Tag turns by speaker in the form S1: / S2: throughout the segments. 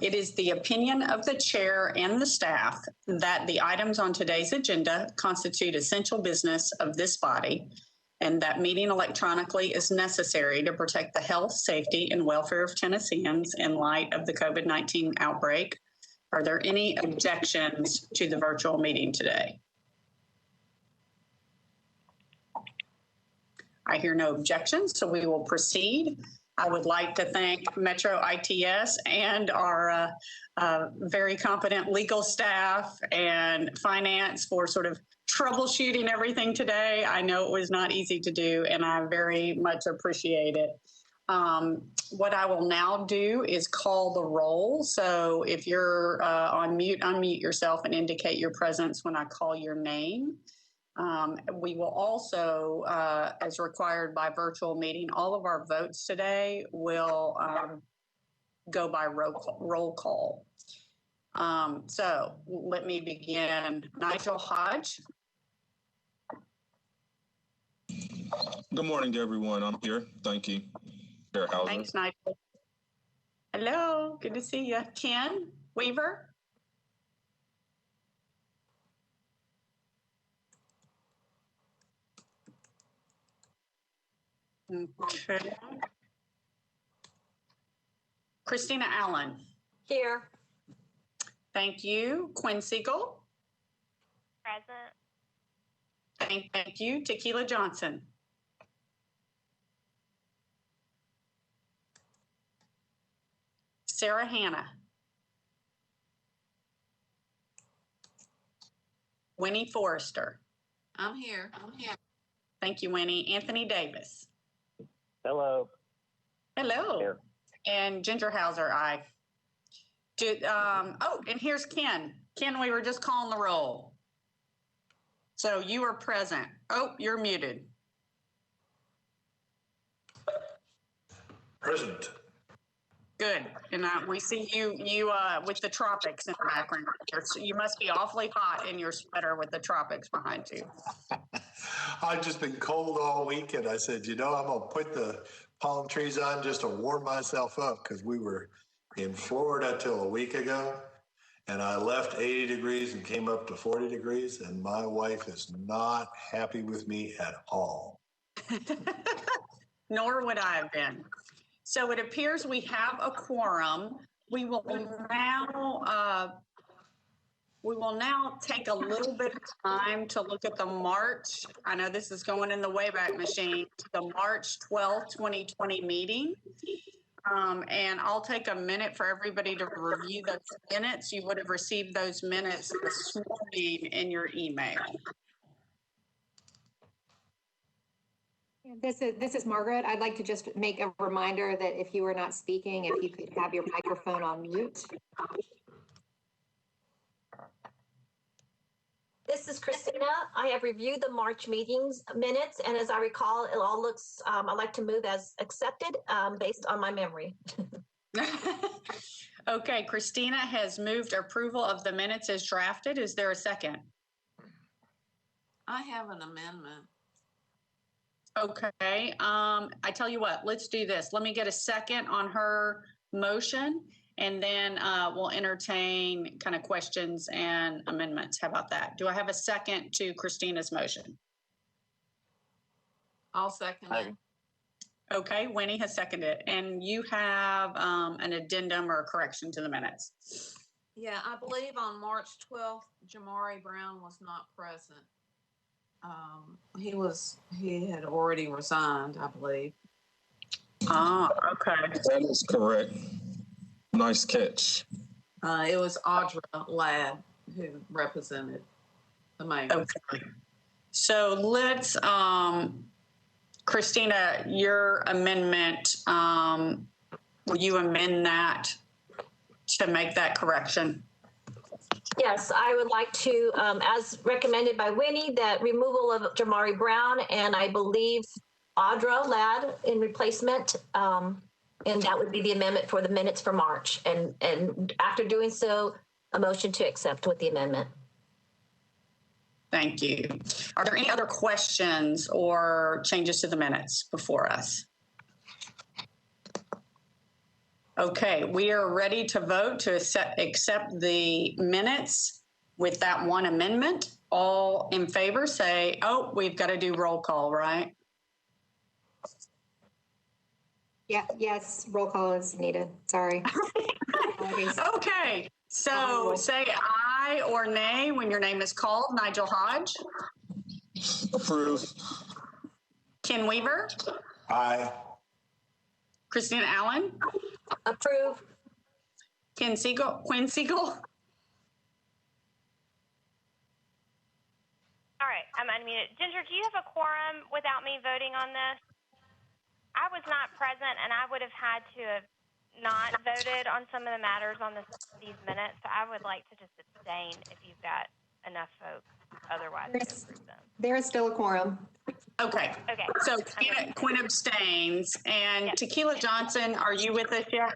S1: It is the opinion of the chair and the staff that the items on today's agenda constitute essential business of this body, and that meeting electronically is necessary to protect the health, safety, and welfare of Tennesseans in light of the COVID-19 outbreak. Are there any objections to the virtual meeting today? I hear no objections, so we will proceed. I would like to thank Metro ITS and our very competent legal staff and finance for sort of troubleshooting everything today. I know it was not easy to do, and I very much appreciate it. What I will now do is call the roll. So if you're on mute, unmute yourself and indicate your presence when I call your name. We will also, as required by virtual meeting, all of our votes today will go by roll call. So let me begin. Nigel Hodge.
S2: Good morning to everyone. I'm here. Thank you.
S1: Thanks, Nigel. Hello. Good to see you. Ken Weaver. Okay. Christina Allen.
S3: Here.
S1: Thank you. Quinn Siegel.
S4: Present.
S1: Thank you. Tequila Johnson. Sarah Hanna. Winnie Forrester.
S3: I'm here.
S1: Thank you, Winnie. Anthony Davis.
S5: Hello.
S1: Hello.
S5: Here.
S1: And Ginger Hauser, aye. And here's Ken. Ken, we were just calling the roll. So you are present. Oh, you're muted.
S6: Present.
S1: Good. And we see you with the tropics in the background. You must be awfully hot in your sweater with the tropics behind you.
S6: I've just been cold all week, and I said, I'm going to put the palm trees on just to warm myself up, because we were in Florida till a week ago, and I left 80 degrees and came up to 40 degrees, and my wife is not happy with me at all.
S1: Nor would I have been. So it appears we have a quorum. We will now take a little bit of time to look at the March. I know this is going in the Wayback Machine, the March 12th, 2020 meeting. And I'll take a minute for everybody to review those minutes. You would have received those minutes this morning in your email.
S7: This is Margaret. I'd like to just make a reminder that if you are not speaking, if you could have your microphone on mute.
S3: This is Christina. I have reviewed the March meetings minutes, and as I recall, it all looks, I'd like to move as accepted based on my memory.
S1: Okay, Christina has moved approval of the minutes as drafted. Is there a second?
S8: I have an amendment.
S1: Okay, I tell you what, let's do this. Let me get a second on her motion, and then we'll entertain kind of questions and amendments. How about that? Do I have a second to Christina's motion?
S8: I'll second it.
S1: Okay, Winnie has seconded it. And you have an addendum or a correction to the minutes.
S8: Yeah, I believe on March 12th, Jamari Brown was not present. He had already resigned, I believe.
S1: Ah, okay.
S2: That is correct. Nice catch.
S8: It was Audra Ladd who represented the mayor.
S1: Okay. So let's, Christina, your amendment, will you amend that to make that correction?
S3: Yes, I would like to, as recommended by Winnie, that removal of Jamari Brown and I believe Audra Ladd in replacement. And that would be the amendment for the minutes for March. And after doing so, a motion to accept with the amendment.
S1: Thank you. Are there any other questions or changes to the minutes before us? Okay, we are ready to vote to accept the minutes with that one amendment. All in favor say, oh, we've got to do roll call, right?
S7: Yeah, yes, roll call is needed. Sorry. Apologies.
S1: Okay, so say aye or nay when your name is called. Nigel Hodge,
S2: Approve.
S1: Ken Weaver,
S6: Aye.
S1: Christine Allen,
S3: Approve.
S1: Quinn Siegel.
S4: All right, I'm unmuted. Ginger, do you have a quorum without me voting on this? I was not present, and I would have had to have not voted on some of the matters on these minutes, so I would like to just abstain if you've got enough folks. Otherwise,
S7: There is still a quorum.
S1: Okay,
S4: Okay.
S1: so Quinn abstains. And Tequila Johnson, are you with us yet?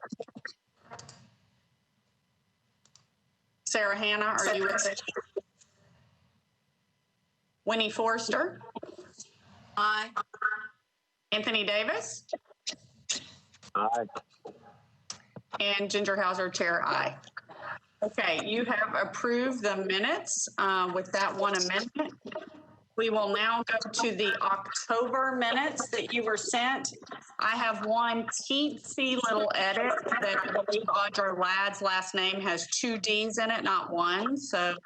S1: Sarah Hannah, are you with us? Winnie Forrester?
S8: Aye.
S1: Anthony Davis?
S5: Aye.
S1: And Ginger Hauser, Chair, aye. Okay, you have approved the minutes with that one amendment. We will now go to the October minutes that you were sent. I have one teensy little edit that I believe Audra Ladd's last name has 2 D's in it, not one. So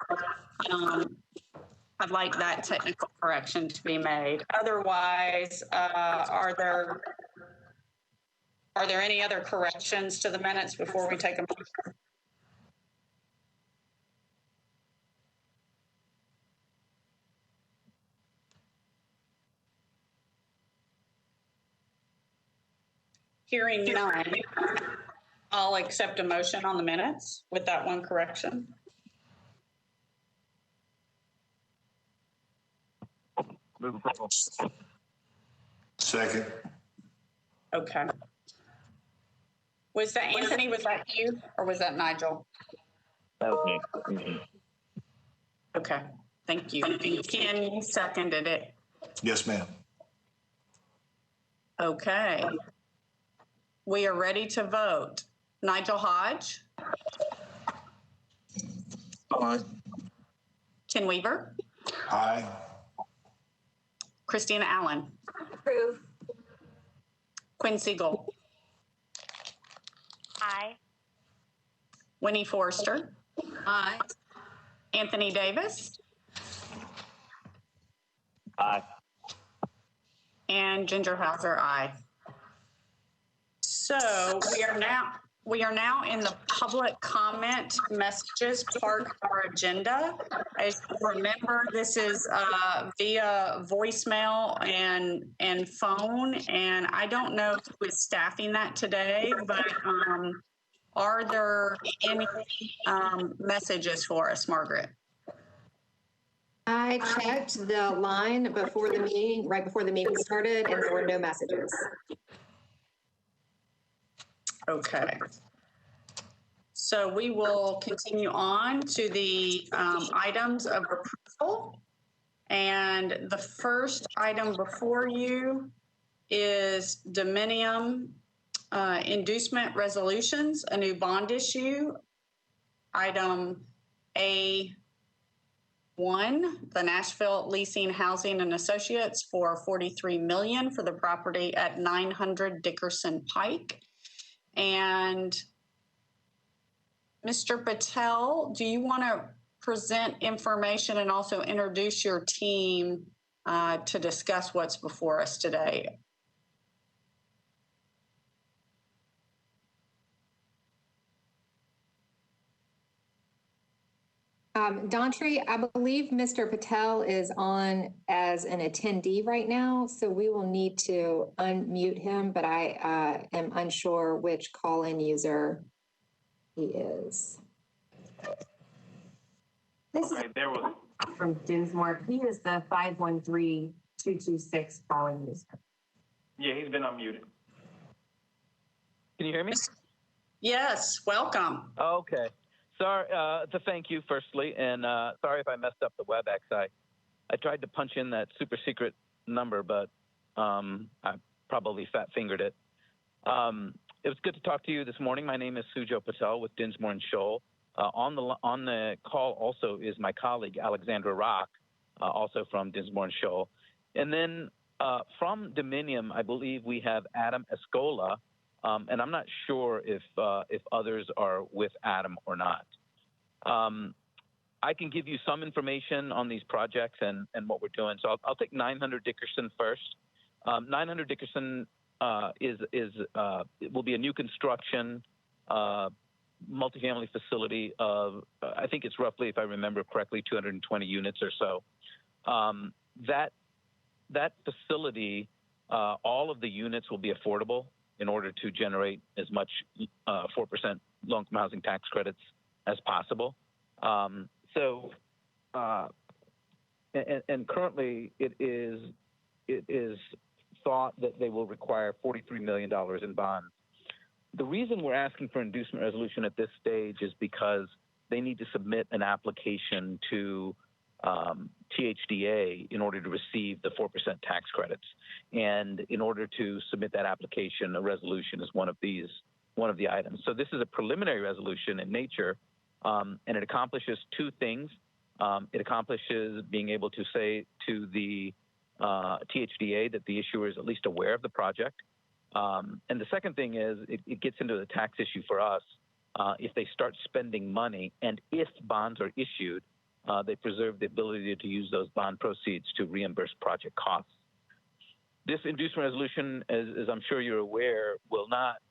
S1: I'd like that technical correction to be made. Otherwise, are there any other corrections to the minutes before we take a motion? Hearing none, I'll accept a motion on the minutes with that one correction.
S5: Move approval.
S6: Second.
S1: Okay. Was that Anthony, was that you, or was that Nigel?
S5: That was me. Mhm.
S1: Okay, thank you. And Ken, you seconded it.
S6: Yes, ma'am.
S1: Okay. We are ready to vote. Nigel Hodge,
S2: Aye.
S1: Ken Weaver,
S6: Aye.
S1: Christina Allen,
S3: Approve.
S1: Quinn Siegel,
S4: Aye.
S1: Winnie Forrester,
S8: Aye.
S1: Anthony Davis,
S5: Aye.
S1: and Ginger Hauser, aye. So we are now in the public comment messages part of our agenda. As you remember, this is via voicemail and phone, and I don't know who is staffing that today, but are there any messages for us, Margaret?
S7: I checked the line before the meeting, right before the meeting started, and there were no messages.
S1: Okay. So we will continue on to the items of approval. And the first item before you is Dominium inducement resolutions, a new bond issue. Item A1, the Nashville Leasing Housing and Associates for $43 million for the property at 900 Dickerson Pike. And Mr. Patel, do you want to present information and also introduce your team to discuss what's before us today?
S7: Dantry, I believe Mr. Patel is on as an attendee right now, so we will need to unmute him, but I am unsure which call-in user he is.
S9: This is there was from Dinsmore. He is the 513226 calling user.
S5: Yeah, he's been unmuted.
S10: Can you hear me?
S1: Yes, welcome.
S10: Okay. Sorry, to thank you firstly, and sorry if I messed up the WebEx. I tried to punch in that super secret number, but I probably fat fingered it. It was good to talk to you this morning. My name is Sujo Patel with Dinsmore and Shoal. On the call also is my colleague Alexandra Rock, also from Dinsmore and Shoal. And then from Dominium, I believe we have Adam Escola, and I'm not sure if others are with Adam or not. I can give you some information on these projects and what we're doing. So I'll take 900 Dickerson first. 900 Dickerson will be a new construction multifamily facility of, I think it's roughly, if I remember correctly, 220 units or so. That facility, all of the units will be affordable in order to generate as much 4% low-income housing tax credits as possible. And currently it is thought that they will require $43 million in bonds. The reason we're asking for inducement resolution at this stage is because they need to submit an application to THDA in order to receive the 4% tax credits. And in order to submit that application, a resolution is one of the items. So this is a preliminary resolution in nature, and it accomplishes two things. It accomplishes being able to say to the THDA that the issuer is at least aware of the project. And the second thing is it gets into the tax issue for us. If they start spending money and if bonds are issued, they preserve the ability to use those bond proceeds to reimburse project costs. This inducement resolution, as I'm sure you're aware, will not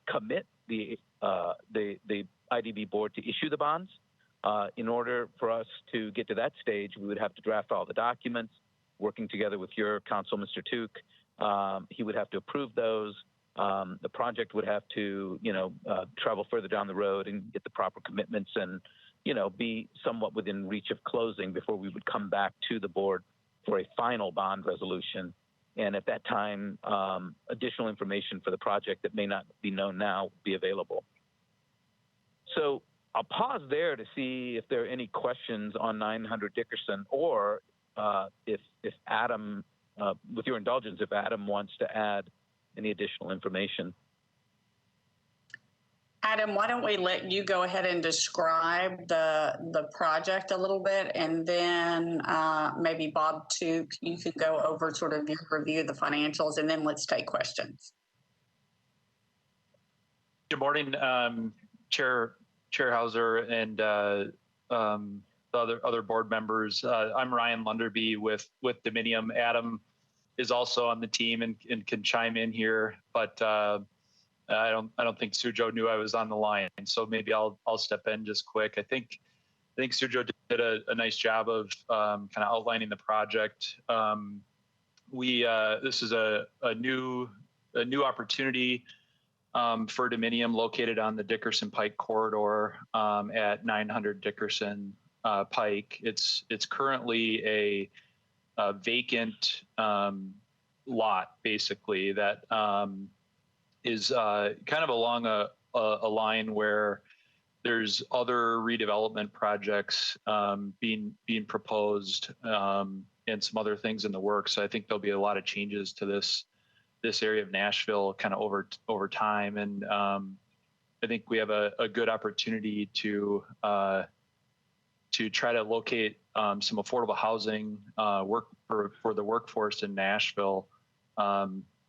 S10: commit the IDB board to issue the bonds. In order for us to get to that stage, we would have to draft all the documents, working together with your counsel, Mr. Tuke. He would have to approve those. The project would have to, travel further down the road and get the proper commitments and, be somewhat within reach of closing before we would come back to the board for a final bond resolution. And at that time, additional information for the project that may not be known now will be available. So I'll pause there to see if there are any questions on 900 Dickerson, or if Adam, with your indulgence, if Adam wants to add any additional information.
S1: Adam, why don't we let you go ahead and describe the project a little bit, and then maybe Bob Tuke, you could go over sort of your review of the financials, and then let's take questions.
S11: Good morning, Chair Hauser and the other board members. I'm Ryan Lunderby with Dominium. Adam is also on the team and can chime in here, but I don't think Sujo knew I was on the line, so maybe I'll step in just quick. I think Sujo did a nice job of kind of outlining the project. This is a new opportunity for Dominium, located on the Dickerson Pike corridor at 900 Dickerson Pike. It's currently a vacant lot, basically, that is kind of along a line where there's other redevelopment projects being proposed and some other things in the works. So I think there'll be a lot of changes to this area of Nashville kind of over time, and I think we have a good opportunity to try to locate some affordable housing work for the workforce in Nashville,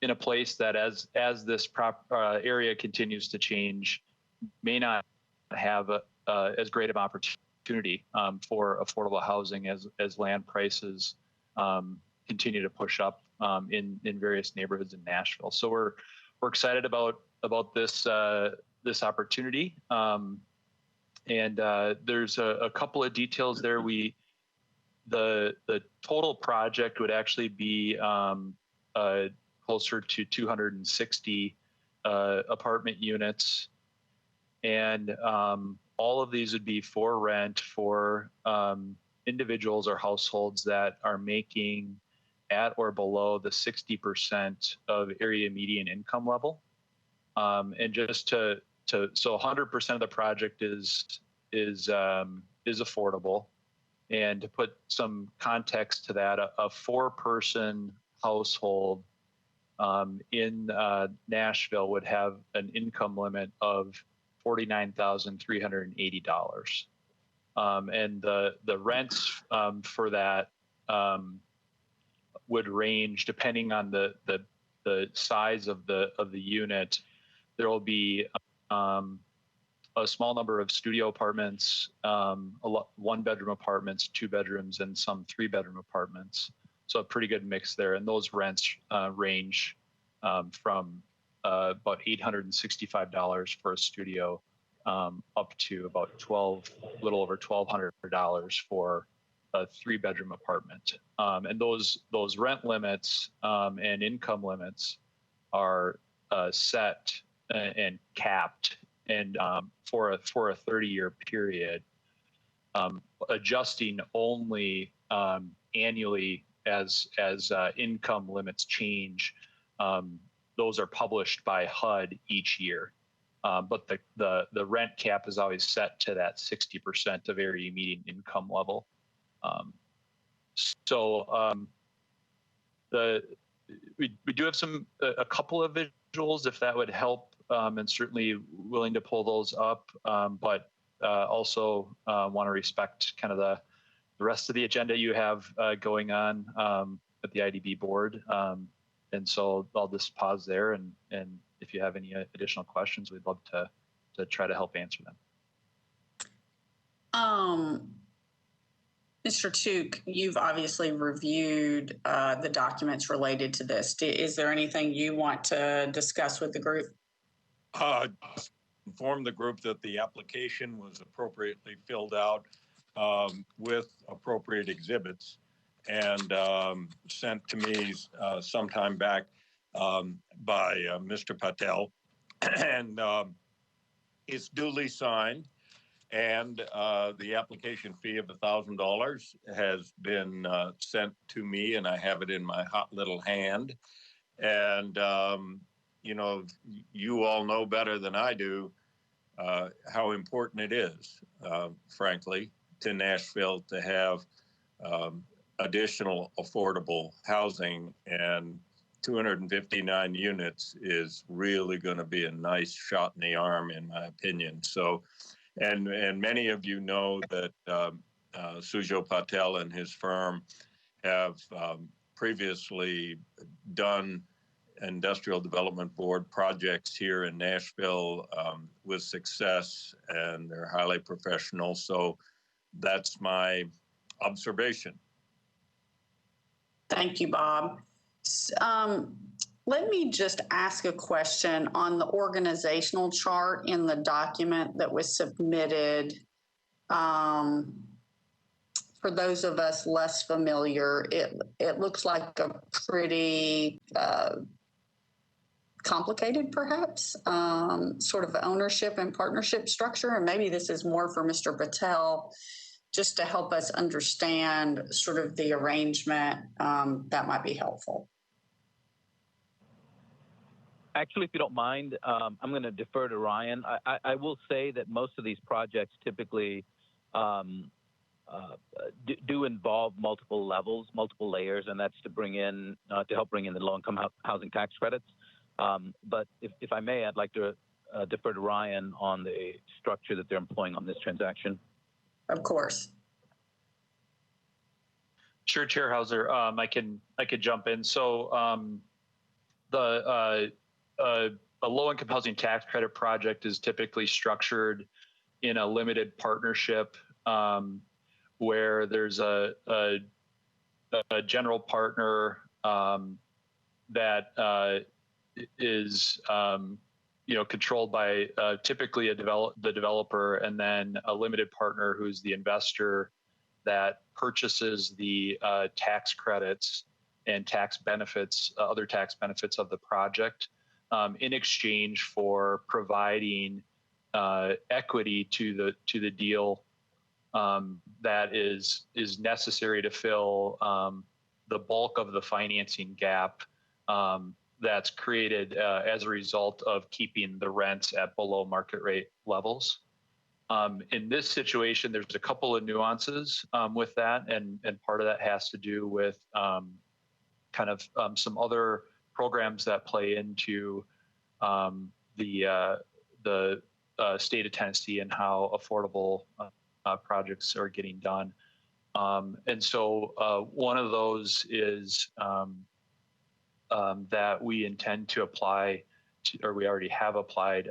S11: in a place that as this area continues to change, may not have as great of an opportunity for affordable housing as land prices continue to push up in various neighborhoods in Nashville. So we're excited about this opportunity, and there's a couple of details there. The total project would actually be closer to 260 apartment units, and all of these would be for rent for individuals or households that are making at or below the 60% of area median income level. And just so 100% of the project is affordable. And to put some context to that, a 4-person household in Nashville would have an income limit of $49,380. And the rents for that would range depending on the size of the unit. There will be a small number of studio apartments, one-bedroom apartments, 2 bedrooms, and some 3-bedroom apartments. So a pretty good mix there. And those rents range from about $865 for a studio up to about a little over $1,200 for a 3-bedroom apartment. And those rent limits and income limits are set and capped and for a 30-year period, adjusting only annually as income limits change. Those are published by HUD each year. But the rent cap is always set to that 60% of area median income level. We do have a couple of visuals if that would help, and certainly willing to pull those up, but also want to respect kind of the rest of the agenda you have going on at the IDB board. And so I'll just pause there, and if you have any additional questions, we'd love to try to help answer them.
S1: Mr. Took, you've obviously reviewed the documents related to this. Is there anything you want to discuss with the group?
S12: Inform the group that the application was appropriately filled out with appropriate exhibits and sent to me sometime back by Mr. Patel. And it's duly signed. And the application fee of $1,000 has been sent to me, and I have it in my hot little hand. And, you know, you all know better than I do how important it is, frankly, to Nashville to have additional affordable housing, and 259 units is really going to be a nice shot in the arm, in my opinion. So, and many of you know that Sujo Patel and his firm have previously done industrial development board projects here in Nashville with success, and they're highly professional. So that's my observation.
S1: Thank you, Bob. Let me just ask a question on the organizational chart in the document that was submitted. For those of us less familiar, it looks like a pretty complicated, perhaps, sort of ownership and partnership structure. And maybe this is more for Mr. Patel, just to help us understand sort of the arrangement. That might be helpful.
S10: Actually, if you don't mind, I'm going to defer to Ryan. I will say that most of these projects typically do involve multiple levels, multiple layers, and that's to help bring in the low-income housing tax credits. But if I may, I'd like to defer to Ryan on the structure that they're employing on this transaction.
S1: Of course.
S11: Sure, Chair Hauser. I could jump in. So a low-income housing tax credit project is typically structured in a limited partnership where there's a general partner that is controlled by typically the developer, and then a limited partner who's the investor that purchases the tax credits and tax benefits, other tax benefits of the project, in exchange for providing equity to the deal that is necessary to fill the bulk of the financing gap that's created as a result of keeping the rents at below market rate levels. In this situation, there's a couple of nuances with that, and part of that has to do with some other programs that play into the state of Tennessee and how affordable projects are getting done. And so one of those is that we intend to apply to, or we already have applied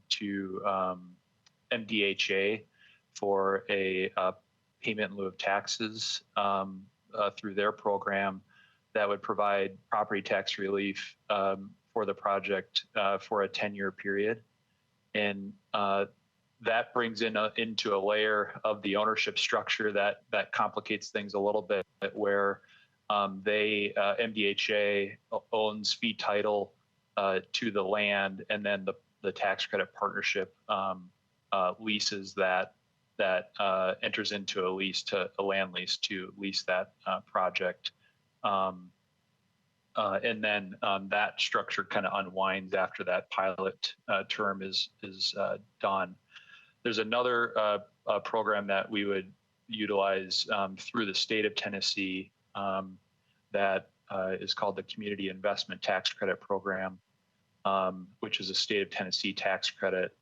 S11: to MDHA for a payment in lieu of taxes through their program that would provide property tax relief for the project for a 10-year period. And that brings into a layer of the ownership structure that complicates things a little bit, where MDHA owns fee title to the land, and then the tax credit partnership leases that enters into a land lease to lease that project. And then that structure kind of unwinds after that pilot term is done. There's another program that we would utilize through the state of Tennessee that is called the Community Investment Tax Credit Program, which is a state of Tennessee tax credit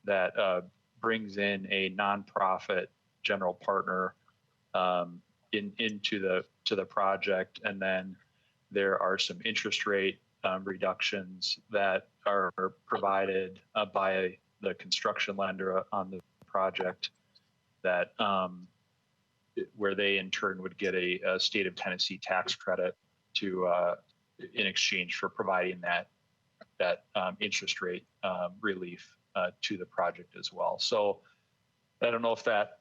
S11: that brings in a nonprofit general partner into the project, and then there are some interest rate reductions that are provided by the construction lender on the project, that where they in turn would get a state of Tennessee tax credit to in exchange for providing that interest rate relief to the project as well. So I don't know if that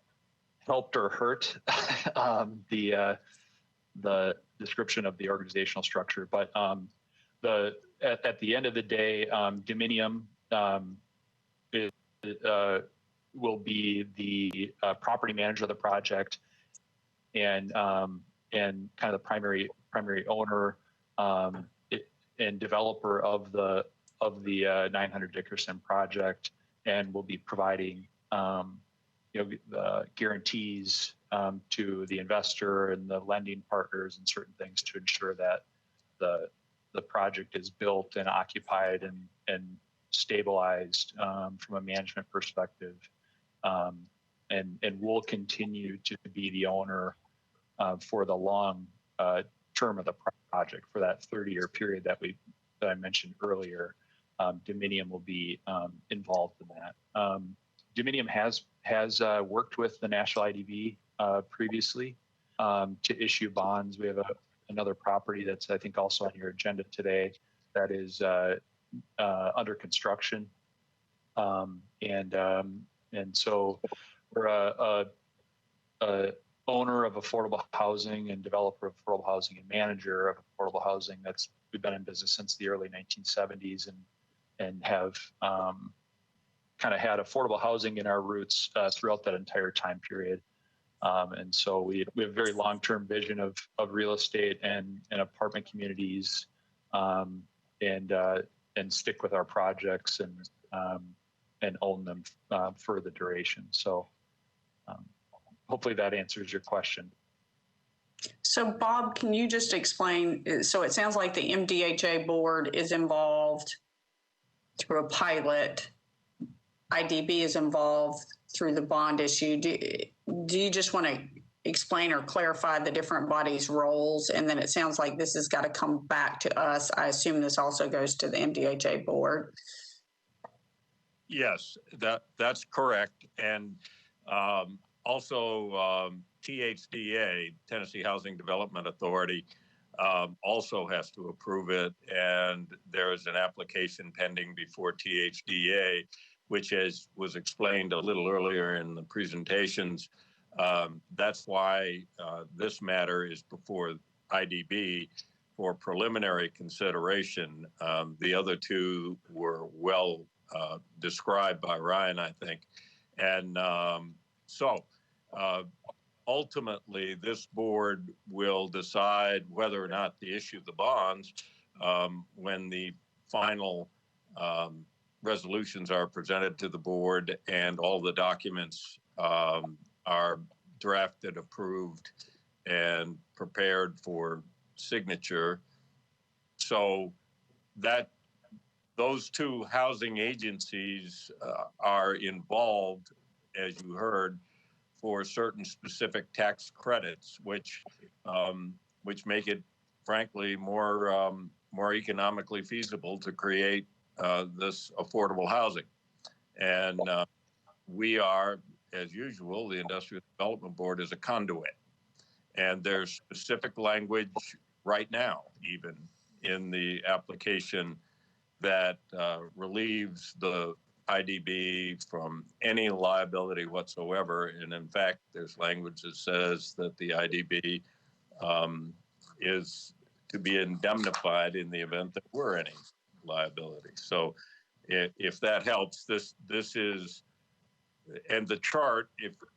S11: helped or hurt the description of the organizational structure, but at the end of the day, Dominium will be the property manager of the project and kind of the primary owner and developer of the 900 Dickerson project, and will be providing guarantees to the investor and the lending partners and certain things to ensure that the project is built and occupied and stabilized from a management perspective, and will continue to be the owner for the long term of the project, for that 30-year period that I mentioned earlier. Dominium will be involved in that. Dominium has worked with the National IDB previously to issue bonds. We have another property that's, I think, also on your agenda today that is under construction, and so we're a owner of affordable housing and developer of affordable housing and manager of affordable housing. We've been in business since the early 1970s and have kind of had affordable housing in our roots throughout that entire time period. And so we have a very long-term vision of real estate and apartment communities, and stick with our projects and own them for the duration. So hopefully that answers your question.
S1: So Bob, can you just explain, so it sounds like the MDHA board is involved through a pilot, IDB is involved through the bond issue. Do you just want to explain or clarify the different bodies' roles? And then it sounds like this has got to come back to us. I assume this also goes to the MDHA board.
S12: Yes, that's correct. And also THDA, Tennessee Housing Development Authority, also has to approve it. And there is an application pending before THDA, which was explained a little earlier in the presentations. That's why this matter is before IDB for preliminary consideration. The other two were well described by Ryan, I think. And so ultimately, this board will decide whether or not to issue the bonds when the final resolutions are presented to the board and all the documents are drafted, approved, and prepared for signature. So that those two housing agencies are involved, as you heard, for certain specific tax credits, which make it, frankly, more economically feasible to create this affordable housing. And we are, as usual, the Industrial Development Board is a conduit. And there's specific language right now, even in the application, that relieves the IDB from any liability whatsoever. And in fact, there's language that says that the IDB is to be indemnified in the event there were any liability. So if that helps, this is, and the chart,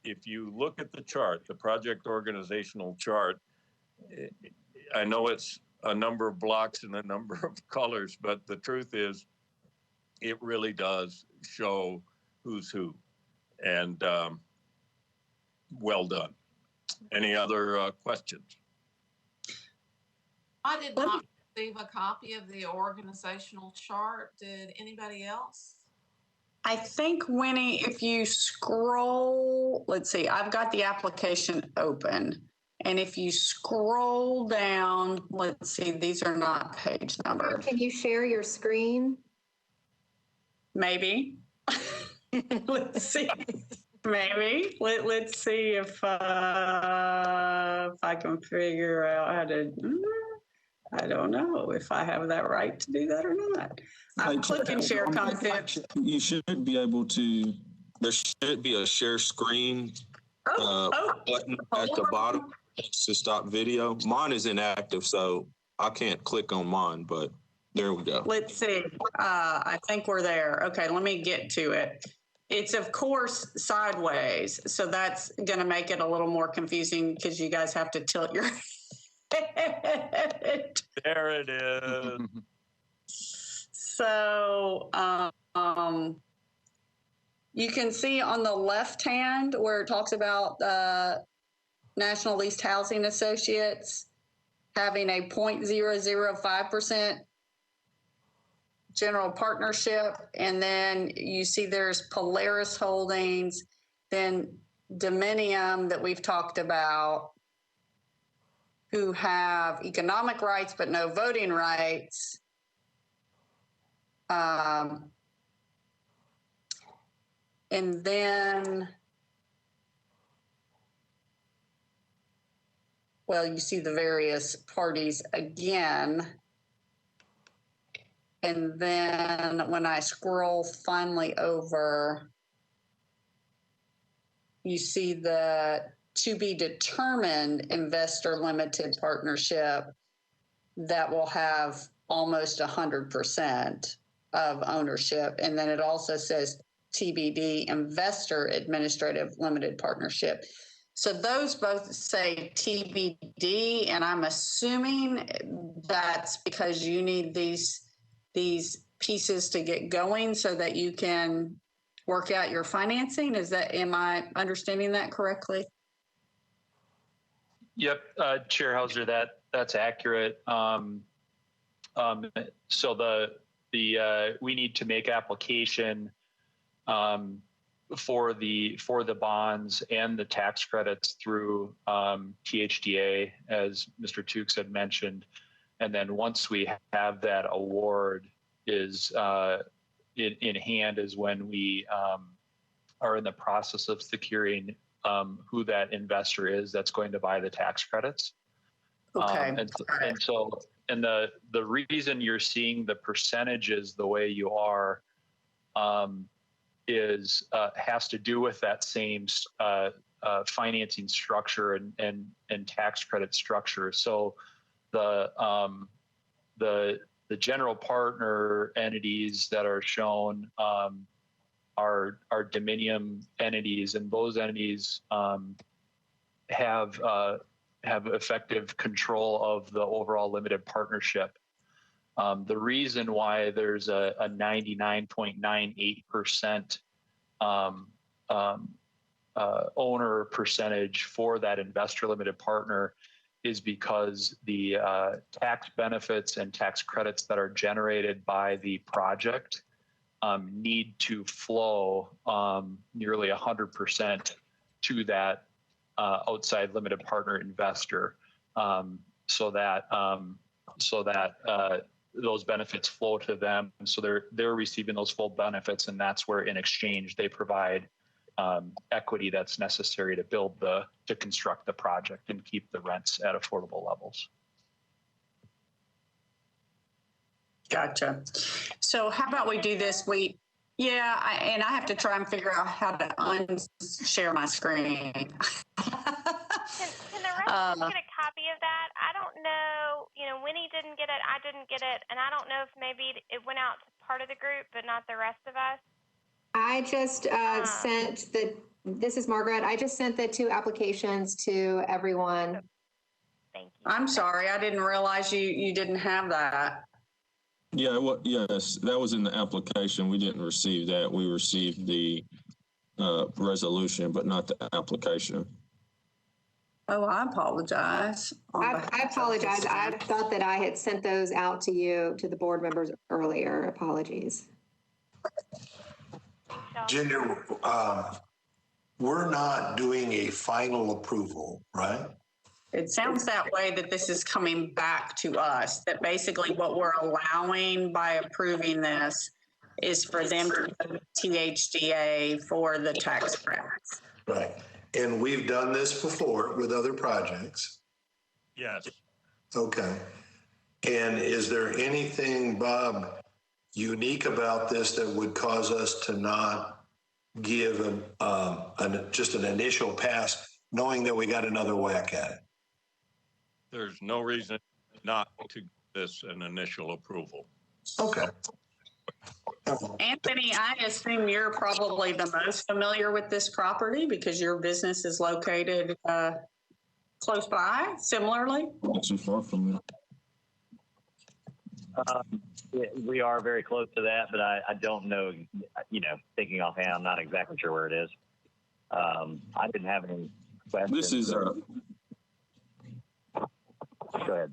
S12: if you look at the chart, the project organizational chart, I know it's a number of blocks and a number of colors, but the truth is it really does show who's who. And well done. Any other questions?
S8: I did not receive a copy of the organizational chart. Did anybody else?
S1: I think, Winnie, if you scroll, let's see, I've got the application open. And if you scroll down, let's see, these are not page numbers.
S7: Can you share your screen?
S1: Maybe. Let's see. Maybe. Let's see if I can figure out how to. I don't know if I have that right to do that or not. I'm clicking share content.
S2: You should be able to, there should be a share screen button at the bottom to stop video. Mine is inactive, so I can't click on mine, but there we go.
S1: Let's see. I think we're there. Okay, let me get to it. It's, of course, sideways, so that's going to make it a little more confusing because you guys have to tilt your head.
S12: There it is.
S1: So you can see on the left hand where it talks about National Leased Housing Associates having a 0.005% general partnership. And then you see there's Polaris Holdings, then Dominium that we've talked about, who have economic rights but no voting rights. And then, well, you see the various parties again. And then when I scroll finally over, you see the to be determined investor limited partnership that will have almost 100% of ownership. And then it also says TBD investor administrative limited partnership. So those both say TBD, and I'm assuming that's because you need these pieces to get going so that you can work out your financing. Am I understanding that correctly?
S11: Yep, Chair Hauser, that's accurate. So we need to make application for the bonds and the tax credits through THDA, as Mr. Tukes had mentioned, and then once we have that award is in hand is when we are in the process of securing who that investor is that's going to buy the tax credits.
S1: Okay.
S11: And the reason you're seeing the percentages the way you are has to do with that same financing structure and tax credit structure. So the general partner entities that are shown are Dominium entities, and those entities have effective control of the overall limited partnership. The reason why there's a 99.98% owner percentage for that investor limited partner is because the tax benefits and tax credits that are generated by the project need to flow nearly 100% to that outside limited partner investor, so that those benefits flow to them. So they're receiving those full benefits, and that's where in exchange they provide equity that's necessary to construct the project and keep the rents at affordable levels.
S1: Gotcha. So how about we do this? I have to try and figure out how to unshare my screen.
S4: Can the rest of us get a copy of that? I don't know. Winnie didn't get it. I didn't get it. And I don't know if maybe it went out to part of the group, but not the rest of us.
S7: I just sent this is Margaret. I just sent the 2 applications to everyone.
S4: Thank you.
S1: I'm sorry. I didn't realize you didn't have that.
S2: Yeah, yes, that was in the application. We didn't receive that. We received the resolution, but not the application.
S1: Oh, I apologize.
S7: I apologize. I thought that I had sent those out to you, to the board members earlier. Apologies.
S6: Ginger, we're not doing a final approval, right?
S1: It sounds that way, that this is coming back to us, that basically what we're allowing by approving this is for them to go to THDA for the tax credits.
S6: Right. And we've done this before with other projects.
S12: Yes.
S6: Okay. And is there anything, Bob, unique about this that would cause us to not give just an initial pass, knowing that we got another whack at it?
S12: There's no reason not to give this an initial approval.
S6: Okay.
S1: Anthony, I assume you're probably the most familiar with this property because your business is located close by, similarly?
S2: Not too far from me.
S5: We are very close to that, but I don't know, thinking offhand, I'm not exactly sure where it is. I didn't have any questions.
S2: This is
S5: Go ahead.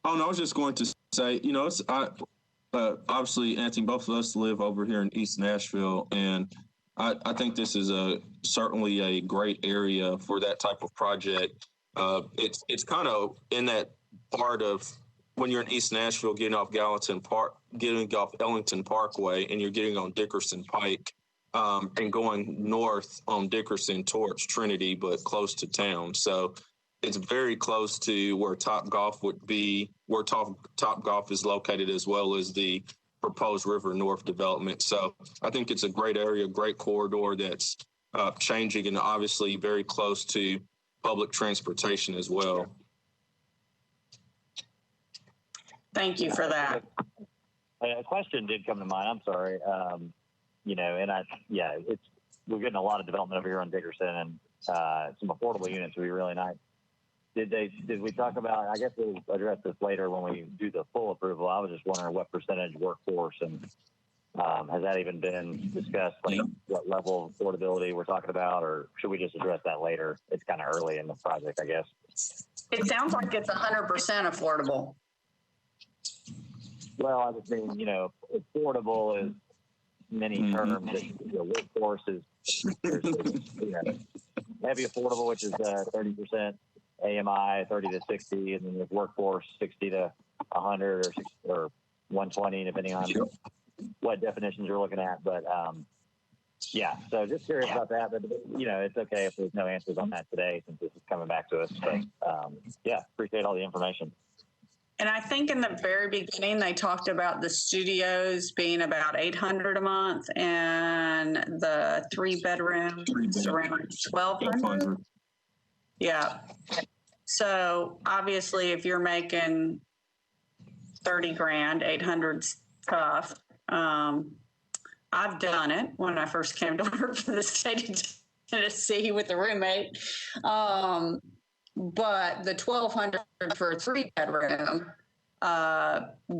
S2: Oh, no, I was just going to say, it's obviously, Anthony, both of us live over here in East Nashville, and I think this is certainly a great area for that type of project. It's kind of in that part of when you're in East Nashville, getting off Ellington Parkway, and you're getting on Dickerson Pike, and going north on Dickerson towards Trinity, but close to town. So it's very close to where Topgolf would be, where Topgolf is located, as well as the proposed River North development. So I think it's a great area, great corridor that's changing, and obviously very close to public transportation as well.
S1: Thank you for that.
S5: A question did come to mind. I'm sorry. We're getting a lot of development over here on Dickerson, and some affordable units would be really nice. Did we talk about, I guess we'll address this later when we do the full approval. I was just wondering what percentage workforce, and has that even been discussed, like what level of affordability we're talking about, or should we just address that later? It's kind of early in the project, I guess.
S1: It sounds like it's 100% affordable.
S5: Well, I just mean, affordable is many terms. Workforce is heavy affordable, which is 30%, AMI 30 to 60, and then there's workforce 60 to 100 or 120, depending on what definitions you're looking at. But so just curious about that. But it's okay if there's no answers on that today, since this is coming back to us. But appreciate all the information.
S1: And I think in the very beginning, they talked about the studios being about $800 a month, and the 3-bedroom around $1,200. Yeah. So obviously, if you're making 30 grand, 800's tough. I've done it when I first came to work for the state of Tennessee with a roommate. But the $1,200 for a 3-bedroom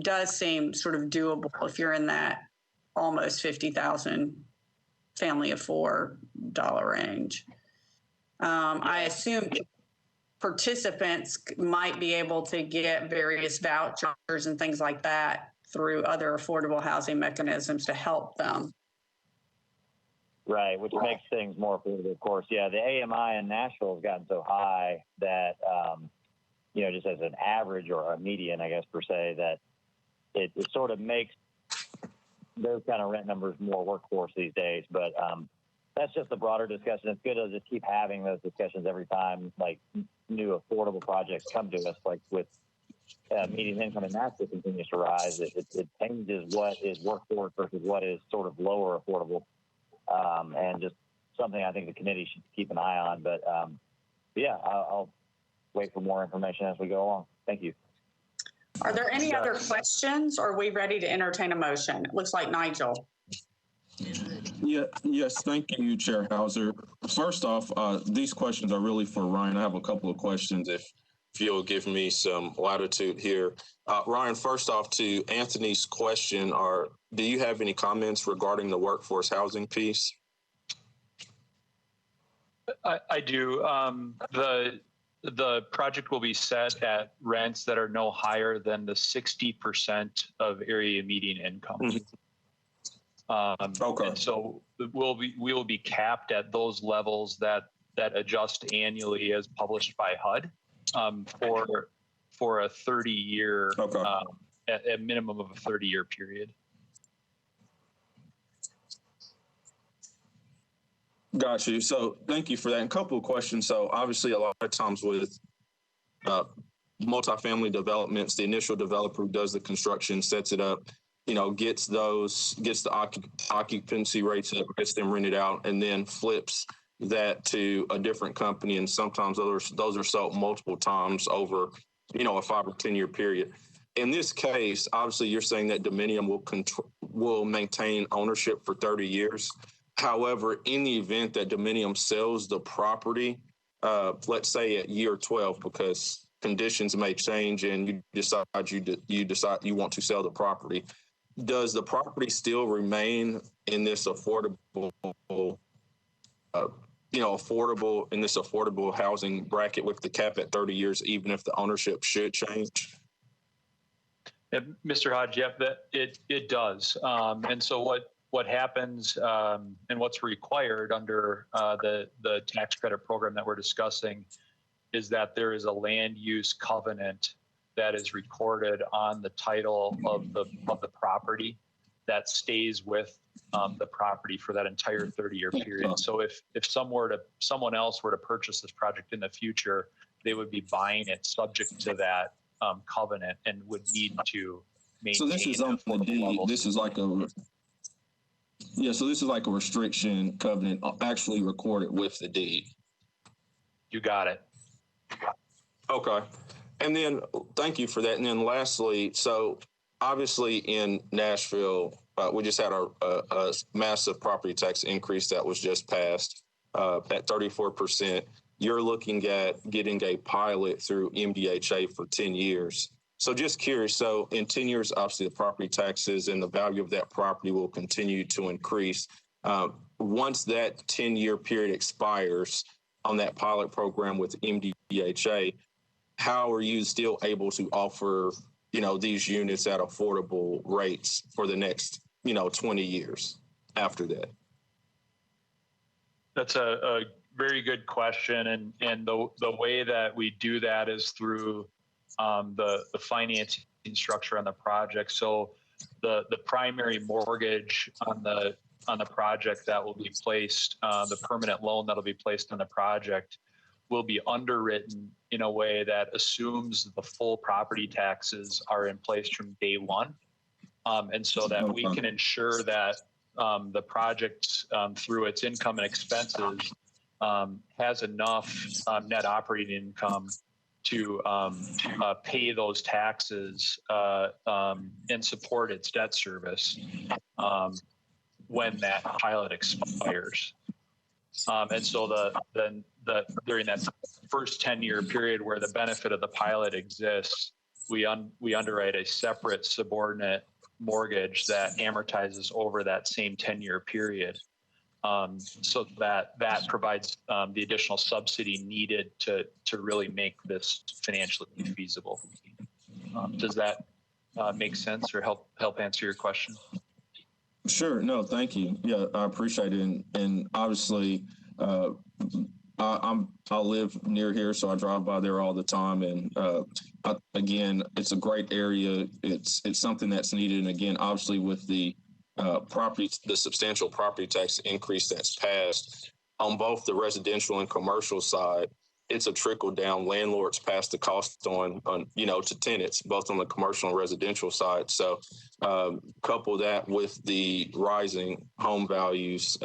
S1: does seem sort of doable if you're in that almost $50,000 family of $4 range. I assume participants might be able to get various vouchers and things like that through other affordable housing mechanisms to help them.
S5: Right, which makes things more affordable, of course. Yeah, the AMI in Nashville has gotten so high that, just as an average or a median, I guess, per se, that it sort of makes those kind of rent numbers more workforce these days. But that's just a broader discussion. It's good to just keep having those discussions every time, like, new affordable projects come to us, like with median income in Nashville continues to rise. It changes what is workforce versus what is sort of lower affordable. And just something I think the committee should keep an eye on. But yeah, I'll wait for more information as we go along. Thank you.
S1: Are there any other questions, or are we ready to entertain a motion? It looks like Nigel.
S2: Yeah, yes, thank you, Chair Hauser. First off, these questions are really for Ryan. I have a couple of questions if you'll give me some latitude here. Ryan, first off, to Anthony's question, do you have any comments regarding the workforce housing piece?
S11: I do. The project will be set at rents that are no higher than the 60% of area median income.
S2: Mm-hmm. Okay.
S11: And so we will be capped at those levels that adjust annually as published by HUD for a 30-year,
S2: okay.
S11: A minimum of a 30-year period.
S2: Got you. So thank you for that. And a couple of questions. So obviously a lot of times with multifamily developments, the initial developer who does the construction, sets it up, gets the occupancy rates up, gets them rented out, and then flips that to a different company. And sometimes those are sold multiple times over, a 5 or 10 year period. In this case, obviously you're saying that Dominion will maintain ownership for 30 years. However, in the event that Dominion sells the property, let's say at year 12, because conditions may change and you decide you want to sell the property, does the property still remain in this affordable housing bracket with the cap at 30 years, even if the ownership should change?
S11: Mr. Hodge, yep, it does. And so what happens and what's required under the tax credit program that we're discussing is that there is a land use covenant that is recorded on the title of the property that stays with the property for that entire 30-year period. So if someone else were to purchase this project in the future, they would be buying it subject to that covenant and would need to maintain.
S2: So this is on the deed. This is like a restriction covenant actually recorded with the deed.
S11: You got it.
S2: Okay. And then thank you for that. And then lastly, so obviously in Nashville, we just had a massive property tax increase that was just passed at 34%. You're looking at getting a pilot through MDHA for 10 years. So just curious, so in 10 years, obviously the property taxes and the value of that property will continue to increase. Once that 10-year period expires on that pilot program with MDHA, how are you still able to offer, these units at affordable rates for the next, 20 years after that?
S11: That's a very good question. And the way that we do that is through the financing structure on the project. So the primary mortgage on the project that will be placed, the permanent loan that'll be placed on the project will be underwritten in a way that assumes the full property taxes are in place from day one. And so that we can ensure that the project through its income and expenses has enough net operating income to pay those taxes and support its debt service when that pilot expires. And so during that first 10-year period where the benefit of the pilot exists, we underwrite a separate subordinate mortgage that amortizes over that same 10-year period. so that provides the additional subsidy needed to really make this financially feasible. Does that make sense or help answer your question?
S2: Sure. No, thank you. Yeah, I appreciate it. And obviously, I live near here, so I drive by there all the time. And again, it's a great area. It's something that's needed. And again, obviously, with the the substantial property tax increase that's passed on both the residential and commercial side, it's a trickle down. Landlords pass the cost on to tenants, both on the commercial and residential side. So couple that with the rising home values,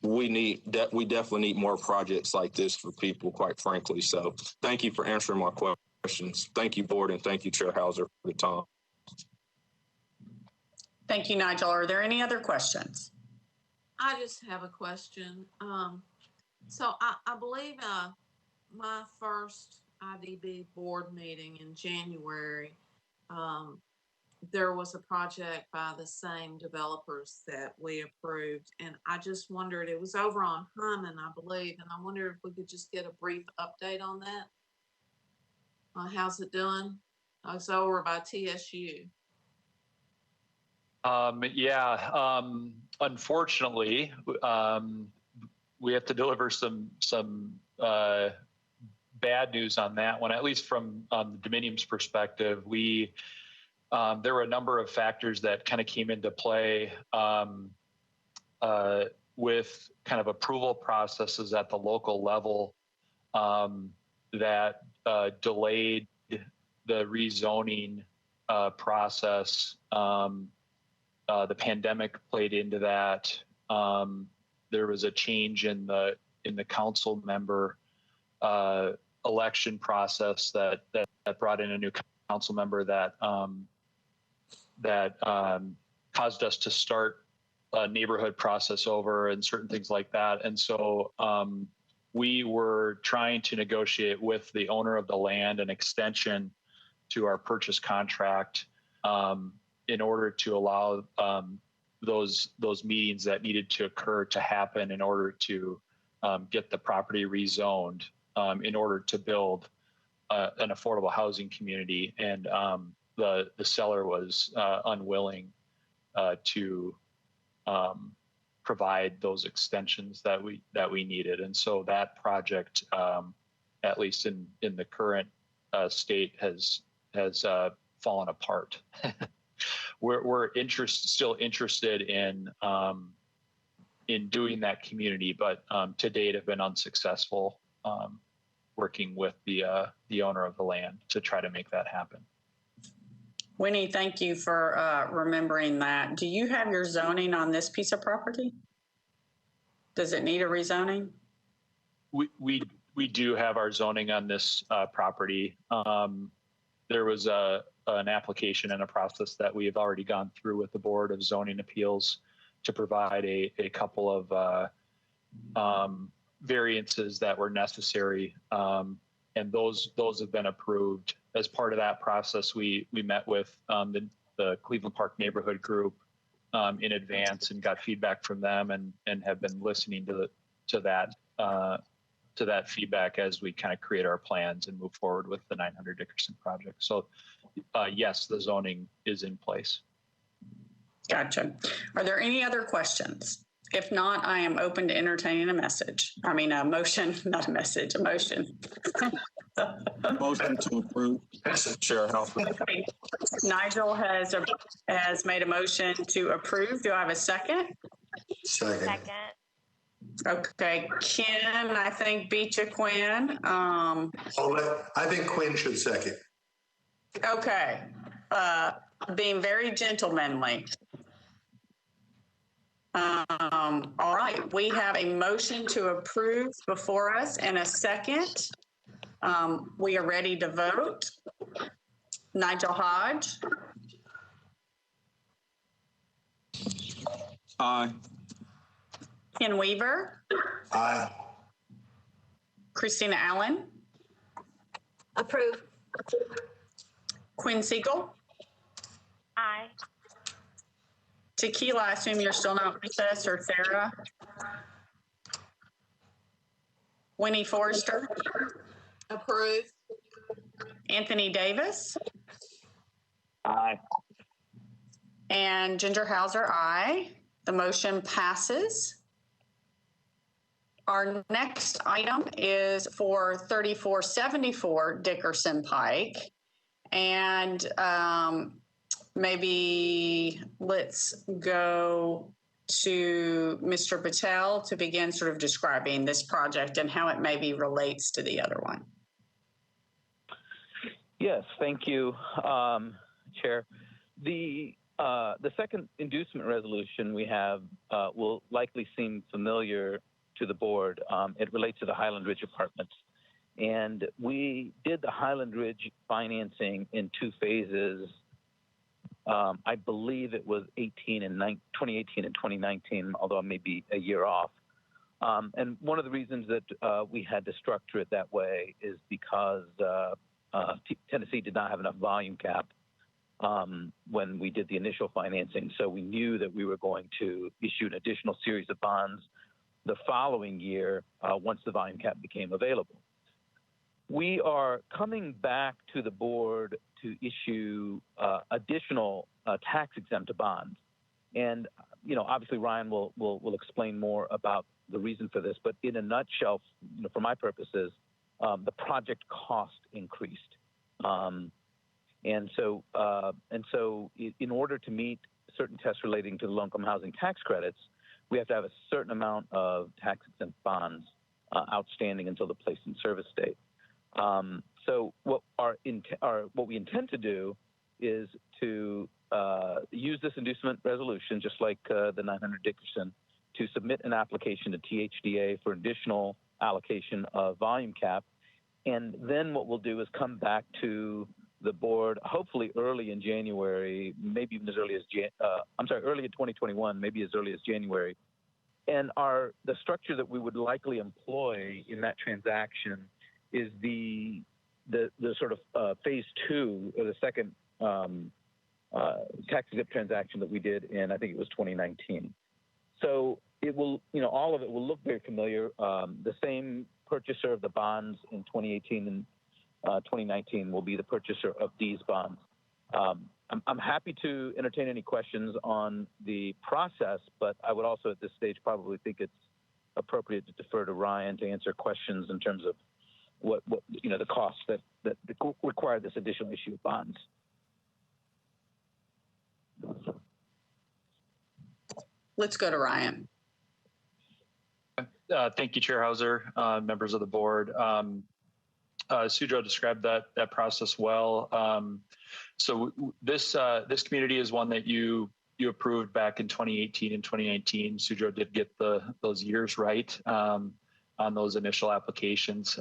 S2: we definitely need more projects like this for people, quite frankly. So thank you for answering my questions. Thank you, board, and thank you, Chair Hauser, for the time.
S1: Thank you, Nigel. Are there any other questions?
S8: I just have a question. So I believe my first IDB board meeting in January, there was a project by the same developers that we approved. And I just wondered, it was over on Hyman, I believe, and I wonder if we could just get a brief update on that. How's it doing? It's over by TSU.
S11: Unfortunately, we have to deliver some bad news on that one, at least from the Dominium's perspective. There were a number of factors that kind of came into play with kind of approval processes at the local level that delayed the rezoning process. The pandemic played into that. There was a change in the council member election process that brought in a new council member that caused us to start a neighborhood process over and certain things like that. And so we were trying to negotiate with the owner of the land an extension to our purchase contract in order to allow those meetings that needed to occur to happen in order to get the property rezoned in order to build an affordable housing community. And the seller was unwilling to provide those extensions that we needed. And so that project, at least in the current state, has fallen apart. We're still interested in doing that community, but to date have been unsuccessful working with the owner of the land to try to make that happen.
S1: Winnie, thank you for remembering that. Do you have your zoning on this piece of property? Does it need a rezoning?
S11: We do have our zoning on this property. There was an application and a process that we have already gone through with the Board of Zoning Appeals to provide a couple of variances that were necessary, and those have been approved. As part of that process, we met with the Cleveland Park Neighborhood Group in advance and got feedback from them, and have been listening to that feedback as we kind of create our plans and move forward with the 900 Dickerson project. So yes, the zoning is in place.
S1: Gotcha. Are there any other questions? If not, I am open to entertaining a motion, not a message, a motion.
S2: Motion to approve. Chair Hauser.
S1: Okay. Nigel has made a motion to approve. Do I have a second?
S6: Second.
S1: Okay, Ken, I think beat you, Quinn.
S6: I think Quinn should second.
S1: Okay, being very gentlemanly. All right, we have a motion to approve before us and a second. We are ready to vote. Nigel Hodge.
S2: Aye.
S1: Ken Weaver.
S6: Aye.
S1: Christina Allen.
S3: Approve.
S1: Quinn Siegel.
S4: Aye.
S1: Tequila, I assume you're still not recessed, or Sarah? Winnie Forrester,
S8: Approve.
S1: Anthony Davis,
S5: Aye.
S1: and Ginger Hauser, aye. The motion passes. Our next item is for 3474 Dickerson Pike. And maybe let's go to Mr. Patel to begin sort of describing this project and how it maybe relates to the other one.
S10: Yes, thank you, Chair. The second inducement resolution we have will likely seem familiar to the board. It relates to the Highland Ridge Apartments. And we did the Highland Ridge financing in two phases. I believe it was 2018 and 2019, although I may be a year off. And one of the reasons that we had to structure it that way is because Tennessee did not have enough volume cap when we did the initial financing. So we knew that we were going to issue an additional series of bonds the following year once the volume cap became available. We are coming back to the board to issue additional tax-exempt bonds. And, you know, obviously Ryan will explain more about the reason for this, but in a nutshell, you know, for my purposes, the project cost increased. And so in order to meet certain tests relating to the low-income housing tax credits, we have to have a certain amount of tax-exempt bonds outstanding until the placed in service date. So what we intend to do is to use this inducement resolution, just like the 900 Dickerson, to submit an application to THDA for additional allocation of volume cap. And then what we'll do is come back to the board, hopefully early in January, maybe even as early as, early in 2021, maybe as early as January. And the structure that we would likely employ in that transaction is the sort of phase two, or the second tax exempt transaction that we did in, I think it was 2019. So it will, you know, all of it will look very familiar. The same purchaser of the bonds in 2018 and 2019 will be the purchaser of these bonds. I'm happy to entertain any questions on the process, but I would also at this stage probably think it's appropriate to defer to Ryan to answer questions in terms of what you know, the costs that require this additional issue of bonds.
S1: Let's go to Ryan.
S11: Thank you, Chair Hauser, members of the board. Sudro described that process well. So this community is one that you approved back in 2018 and 2019. Sudro did get those years right on those initial applications.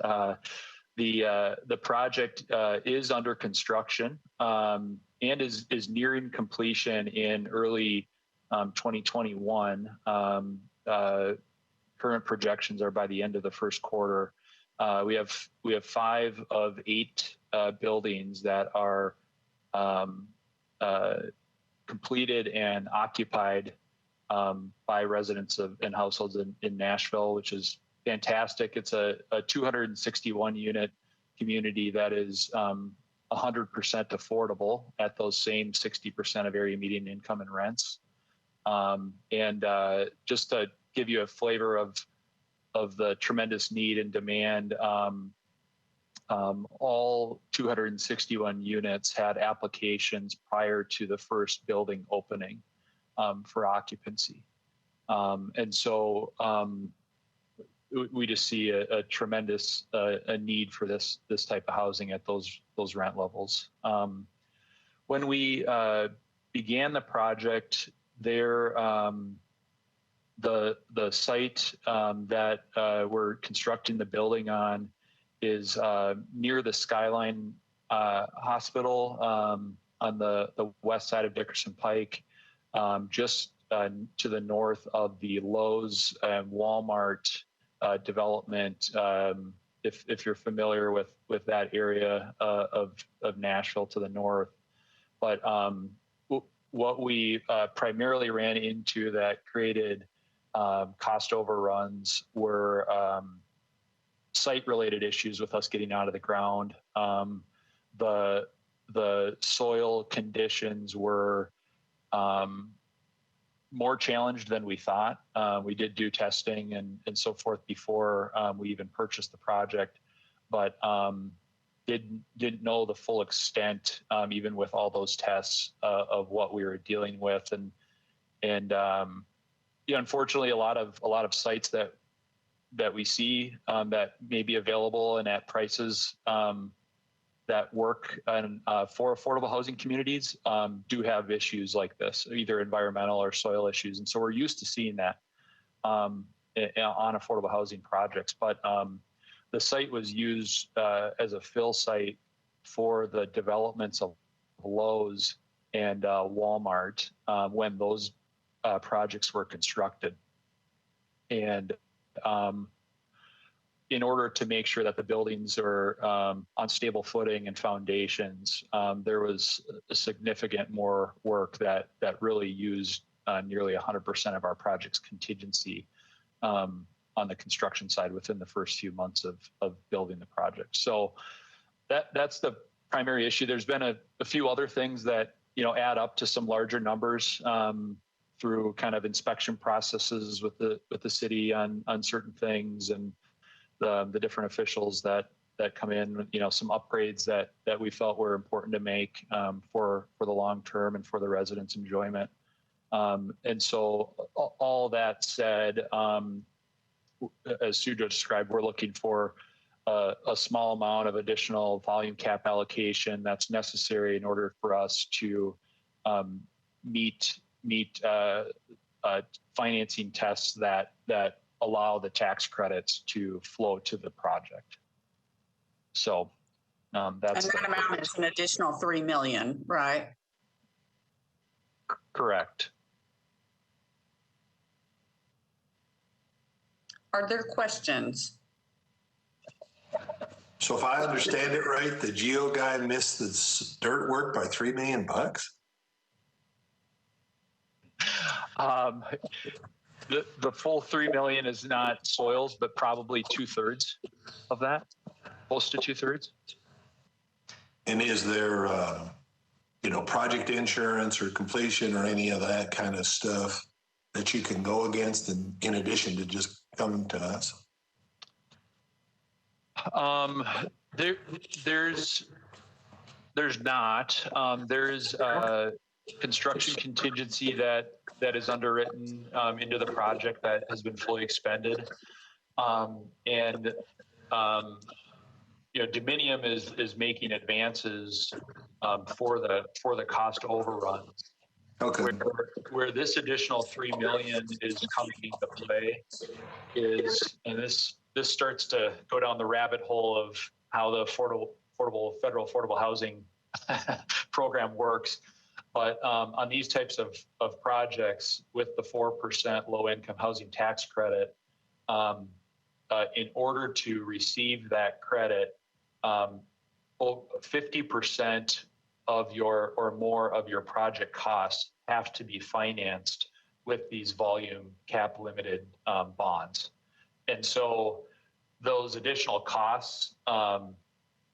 S11: The project is under construction and is nearing completion in early 2021. Current projections are by the end of the first quarter. We have 5 of 8 buildings that are completed and occupied by residents and households in Nashville, which is fantastic. It's a 261 unit community that is 100% affordable at those same 60% of area median income and rents. And just to give you a flavor of the tremendous need and demand, all 261 units had applications prior to the first building opening for occupancy. And so we just see a tremendous need for this type of housing at those rent levels. When we began the project, the site that we're constructing the building on is near the Skyline Hospital on the west side of Dickerson Pike, just to the north of the Lowe's and Walmart development. If you're familiar with that area of Nashville to the north, but what we primarily ran into that created cost overruns were site-related issues with us getting out of the ground. The soil conditions were more challenged than we thought. We did do testing and so forth before we even purchased the project, but didn't know the full extent, even with all those tests, of what we were dealing with. And unfortunately, a lot of sites that we see that may be available and at prices that work for affordable housing communities do have issues like this, either environmental or soil issues. And so we're used to seeing that on affordable housing projects. But the site was used as a fill site for the developments of Lowe's and Walmart when those projects were constructed. And in order to make sure that the buildings are on stable footing and foundations, there was a significant more work that really used nearly 100% of our project's contingency on the construction side within the first few months of building the project. So that's the primary issue. There's been a few other things that add up to some larger numbers through kind of inspection processes with the city on certain things, and the different officials that come in, some upgrades that we felt were important to make for the long term and for the residents' enjoyment. And so all that said, as Sujo described, we're looking for a small amount of additional volume cap allocation that's necessary in order for us to meet financing tests that allow the tax credits to flow to the project. So that's
S1: and that amount is an additional $3 million, right?
S11: Correct.
S1: Are there questions?
S6: So if I understand it right, the geo guy missed the dirt work by $3 million?
S11: The full $3 million is not soils, but probably 2/3 of that, close to 2/3.
S6: And is there, project insurance or completion or any of that kind of stuff that you can go against in addition to just coming to us?
S11: There's not. There's construction contingency that is underwritten into the project that has been fully expended. Dominium is making advances for the cost overruns.
S6: Okay.
S11: Where this additional $3 million is coming into play is, and this starts to go down the rabbit hole of how the federal affordable housing program works. But on these types of projects with the 4% low income housing tax credit, in order to receive that credit, 50% of your or more of your project costs have to be financed with these volume cap limited bonds. And so those additional costs that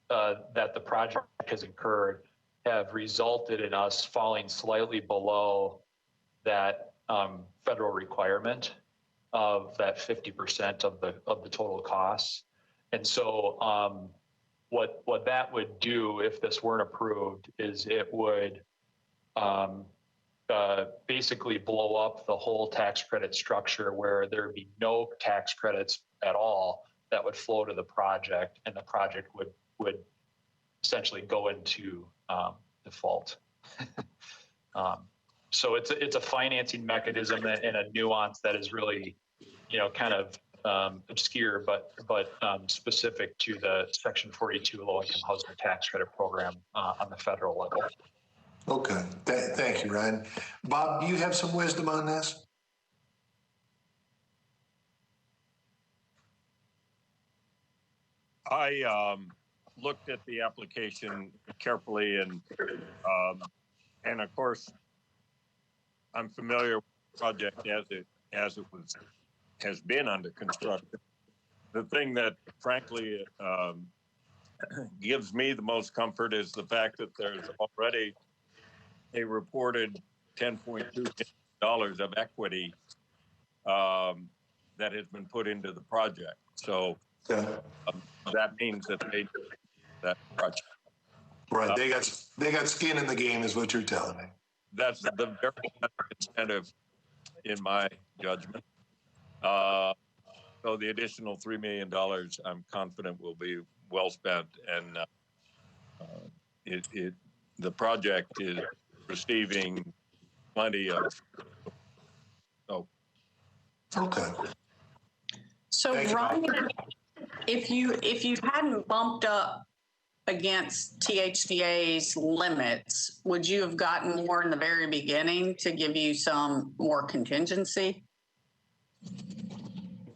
S11: the project has incurred have resulted in us falling slightly below that federal requirement of that 50% of the total costs. And so what that would do if this weren't approved is it would basically blow up the whole tax credit structure, where there'd be no tax credits at all that would flow to the project, and the project would essentially go into default. So it's a financing mechanism and a nuance that is really, kind of obscure, but specific to the Section 42 low-income housing tax credit program on the federal level.
S6: Okay, thank you, Ryan. Bob, do you have some wisdom on this?
S12: I looked at the application carefully, and of course, I'm familiar with the project as it has been under construction. the thing that frankly gives me the most comfort is the fact that there's already a reported $10.2 million of equity that has been put into the project. So that means that they that project.
S6: Right, they got skin in the game, is what you're telling me.
S12: That's the very best incentive, in my judgment. So the additional $3 million, I'm confident, will be well spent, and the project is receiving plenty of.
S6: Okay.
S1: So Ryan, if you hadn't bumped up against THDA's limits, would you have gotten more in the very beginning to give you some more contingency?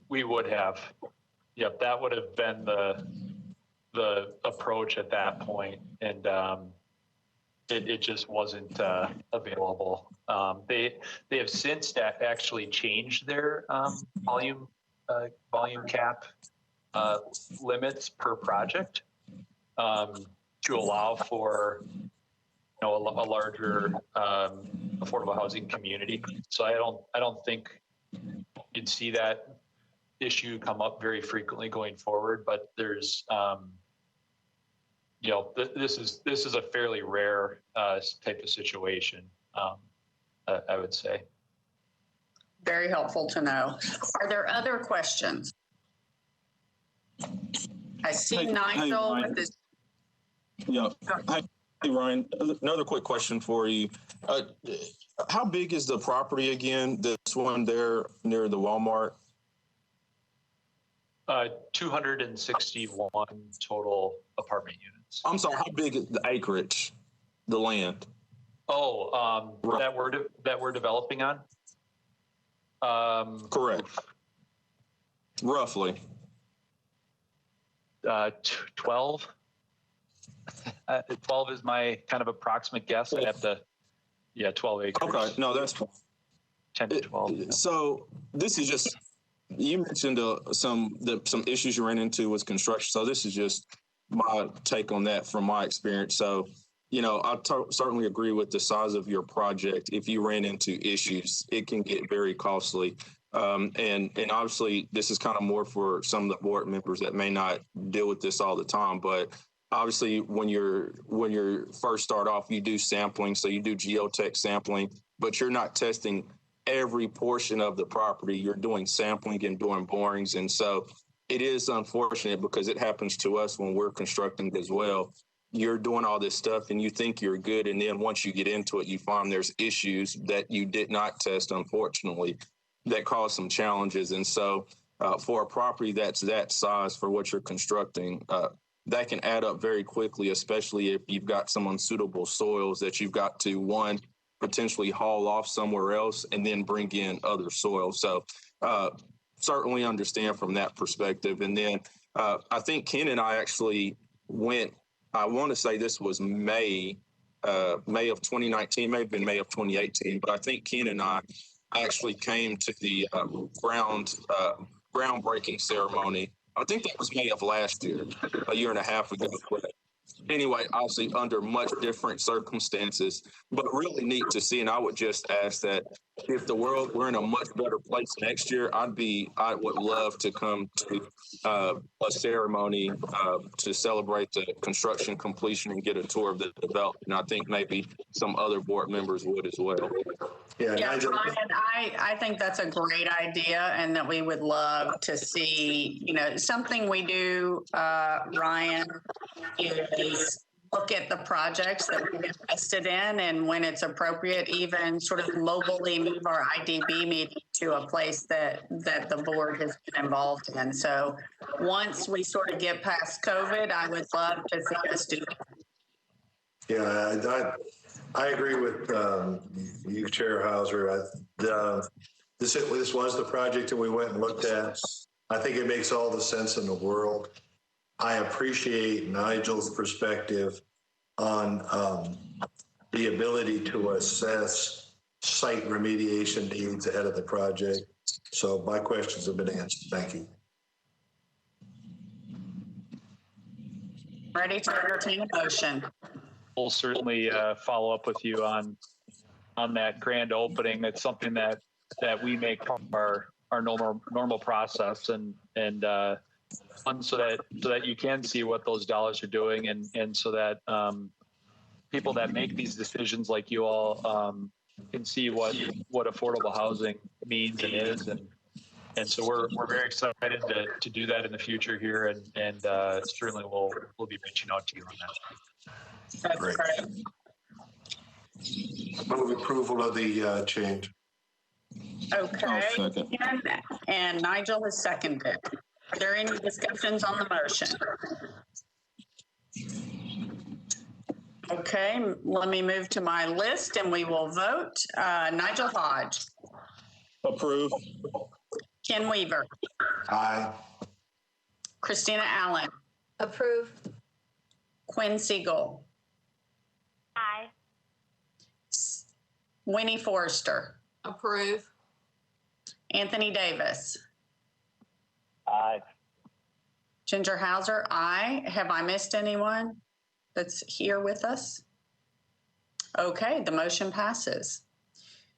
S11: We would have. Yep, that would have been the approach at that point, and it just wasn't available. They have since actually changed their volume cap limits per project to allow for a larger affordable housing community. So I don't think you'd see that issue come up very frequently going forward, but there's this is a fairly rare type of situation, I would say.
S1: Very helpful to know. Are there other questions? I see Nigel with this.
S2: Yeah. Hey, Ryan, another quick question for you. How big is the property again? This one there near the Walmart?
S11: 261 total apartment units.
S2: I'm sorry, how big is the acreage, the land?
S11: Oh, that we're developing on?
S2: Correct. Roughly.
S11: 12. 12 is my kind of approximate guess. I'd have to, 12 acres.
S2: Okay, no, that's
S11: 10 to 12. Yeah.
S2: So this is just, you mentioned some issues you ran into with construction. So this is just my take on that from my experience. So, I certainly agree with the size of your project. If you ran into issues, it can get very costly. And obviously this is kind of more for some of the board members that may not deal with this all the time, but obviously when you're first start off, you do sampling. So you do geotech sampling, but you're not testing every portion of the property. You're doing sampling and doing borings. And so it is unfortunate because it happens to us when we're constructing as well. You're doing all this stuff and you think you're good. And then once you get into it, you find there's issues that you did not test, unfortunately, that cause some challenges. And so for a property that's that size for what you're constructing, that can add up very quickly, especially if you've got some unsuitable soils that you've got to, one, potentially haul off somewhere else and then bring in other soil. So certainly understand from that perspective. And then I think Ken and I actually went, I want to say this was May of 2019, may have been May of 2018, but I think Ken and I actually came to the groundbreaking ceremony. I think that was May of last year, a year and a half ago. Anyway, obviously under much different circumstances, but really neat to see. And I would just ask that if we're in a much better place next year, I would love to come to a ceremony to celebrate the construction completion and get a tour of the development. And I think maybe some other board members would as well.
S1: Yeah, Ryan, I think that's a great idea, and that we would love to see, something we do, Ryan, is look at the projects that we've invested in, and when it's appropriate, even sort of mobilely move our IDB meeting to a place that the board has been involved in. So once we sort of get past COVID, I would love to see us do that.
S6: Yeah, I agree with you, Chair Hauser. This was the project that we went and looked at. I think it makes all the sense in the world. I appreciate Nigel's perspective on the ability to assess site remediation needs ahead of the project. So my questions have been answered. Thank you.
S1: Ready to entertain a motion.
S11: We'll certainly follow up with you on that grand opening. It's something that we make our normal process and so that you can see what those dollars are doing and so that people that make these decisions like you all can see what affordable housing means and is and so we're very excited to do that in the future here and certainly we'll be reaching out to you on that.
S1: That's
S6: Great. Move approval of the change.
S1: Okay.
S2: Second.
S1: And Nigel has seconded. Are there any discussions on the motion? Okay, let me move to my list and we will vote. Nigel Hodge.
S2: Approve.
S1: Ken Weaver.
S6: Aye.
S1: Christina Allen.
S3: Approve.
S1: Quinn Siegel.
S4: Aye.
S1: Winnie Forrester.
S8: Approve.
S1: Anthony Davis.
S5: Aye.
S1: Ginger Hauser, aye. Have I missed anyone that's here with us? Okay, the motion passes.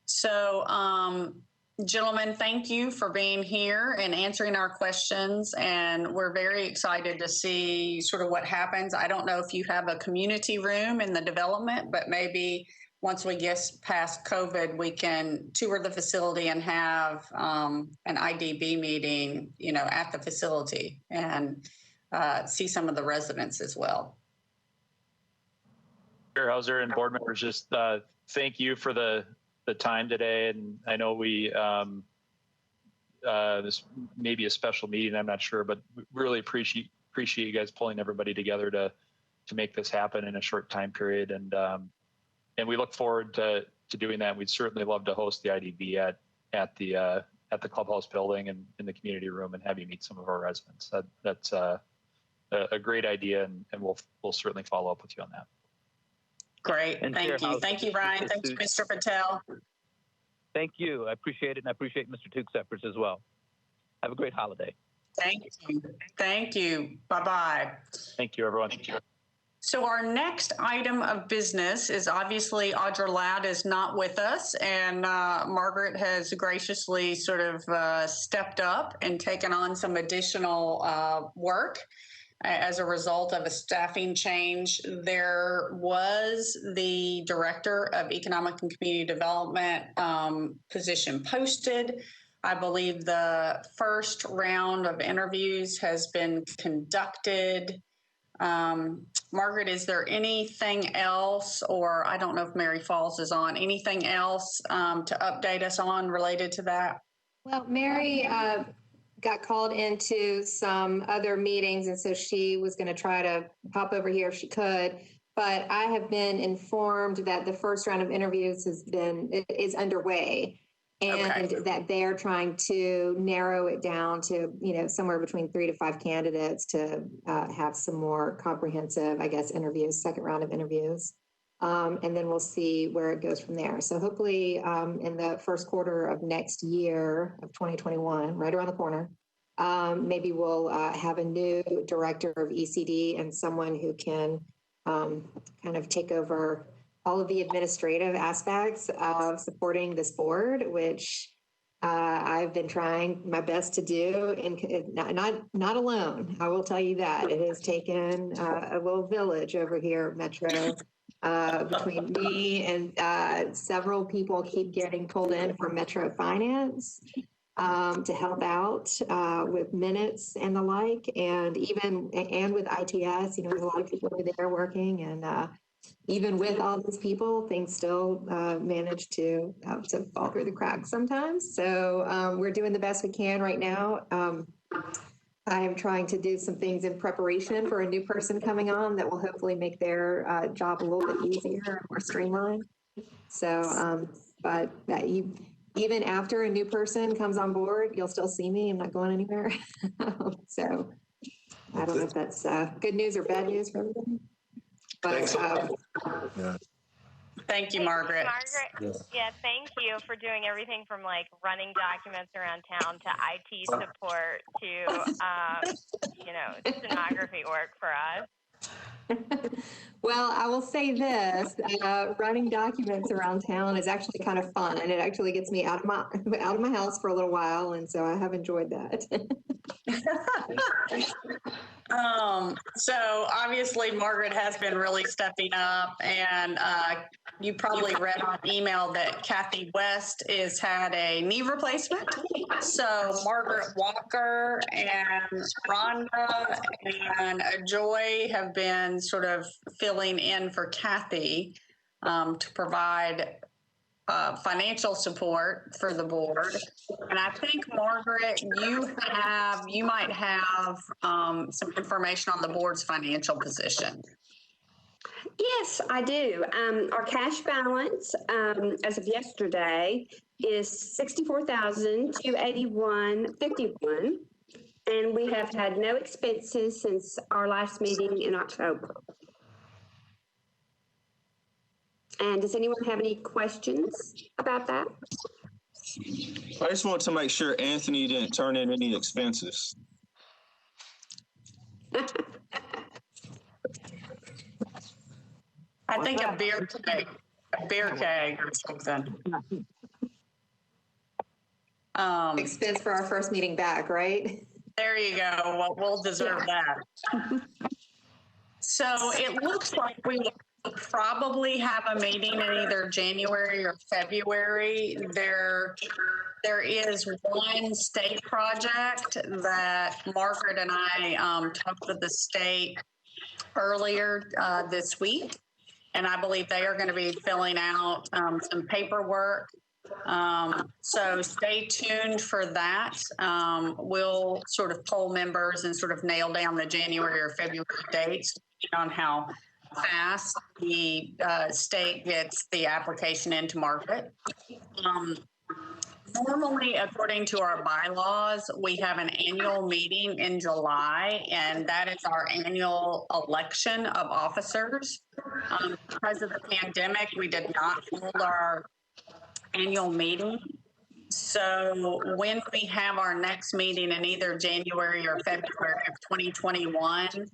S1: So, gentlemen, thank you for being here and answering our questions. And we're very excited to see sort of what happens. I don't know if you have a community room in the development, but maybe once we get past COVID, we can tour the facility and have an IDB meeting, at the facility and see some of the residents as well.
S11: Chair Hauser and board members, just thank you for the time today. And I know we this may be a special meeting, I'm not sure, but we really appreciate you guys pulling everybody together to make this happen in a short time period. And we look forward to doing that. We'd certainly love to host the IDB at the clubhouse building and in the community room and have you meet some of our residents. That's a great idea, and we'll certainly follow up with you on that.
S1: Great,
S10: And
S1: thank
S10: Chair
S1: you.
S10: Hauser,
S1: Thank you, Ryan. Thank you, Mr. Patel.
S10: Thank you. I appreciate it, and I appreciate Mr. Tukes' efforts as well. Have a great holiday.
S1: Thank you. Thank you. Bye-bye.
S11: Thank you, everyone. Thank you.
S1: So our next item of business is obviously Audra Ladd is not with us, and Margaret has graciously sort of stepped up and taken on some additional work as a result of a staffing change. There was the Director of Economic and Community Development position posted. I believe the first round of interviews has been conducted. Margaret, is there anything else, or I don't know if Mary Falls is on, anything else to update us on related to that?
S7: Well, Mary got called into some other meetings, and so she was going to try to pop over here if she could. But I have been informed that the first round of interviews is underway, and that they're trying to narrow it down to somewhere between 3 to 5 candidates to have some more comprehensive, I guess, interviews, second round of interviews. And then we'll see where it goes from there. So hopefully in the first quarter of next year of 2021, right around the corner, maybe we'll have a new director of ECD and someone who can kind of take over all of the administrative aspects of supporting this board, which I've been trying my best to do, and not alone. I will tell you that it has taken a little village over here at Metro. Between me and several people keep getting pulled in from Metro Finance to help out with minutes and the like, and with ITS, there's a lot of people over there working, and even with all these people, things still manage to fall through the cracks sometimes. So we're doing the best we can right now. I am trying to do some things in preparation for a new person coming on that will hopefully make their job a little bit easier and more streamlined. So, but even after a new person comes on board, you'll still see me. I'm not going anywhere. So I don't know if that's good news or bad news for everybody. But,
S1: thank you, Margaret.
S4: Yeah, thank you for doing everything from running documents around town to IT support to, stenography work for us.
S7: Well, I will say this, running documents around town is actually kind of fun. It actually gets me out of my house for a little while. And so I have enjoyed that.
S1: So obviously Margaret has been really stepping up, and you probably read on email that Kathy West has had a knee replacement. So Margaret Walker and Rhonda and Joy have been sort of filling in for Kathy to provide financial support for the board. And I think, Margaret, you might have some information on the board's financial position.
S13: Yes, I do. Our cash balance as of yesterday is $64,281.51, and we have had no expenses since our last meeting in October. And does anyone have any questions about that?
S2: I just want to make sure Anthony didn't turn in any expenses.
S1: I think a beer keg or something.
S7: Expense for our first meeting back, right?
S1: There you go. Well, we'll deserve that. So it looks like we probably have a meeting in either January or February. There is one state project that Margaret and I talked with the state earlier this week, and I believe they are going to be filling out some paperwork. So stay tuned for that. We'll sort of poll members and sort of nail down the January or February dates on how fast the state gets the application into Margaret. Normally, according to our bylaws, we have an annual meeting in July, and that is our annual election of officers. Because of the pandemic, we did not hold our annual meeting. So when we have our next meeting in either January or February of 2021,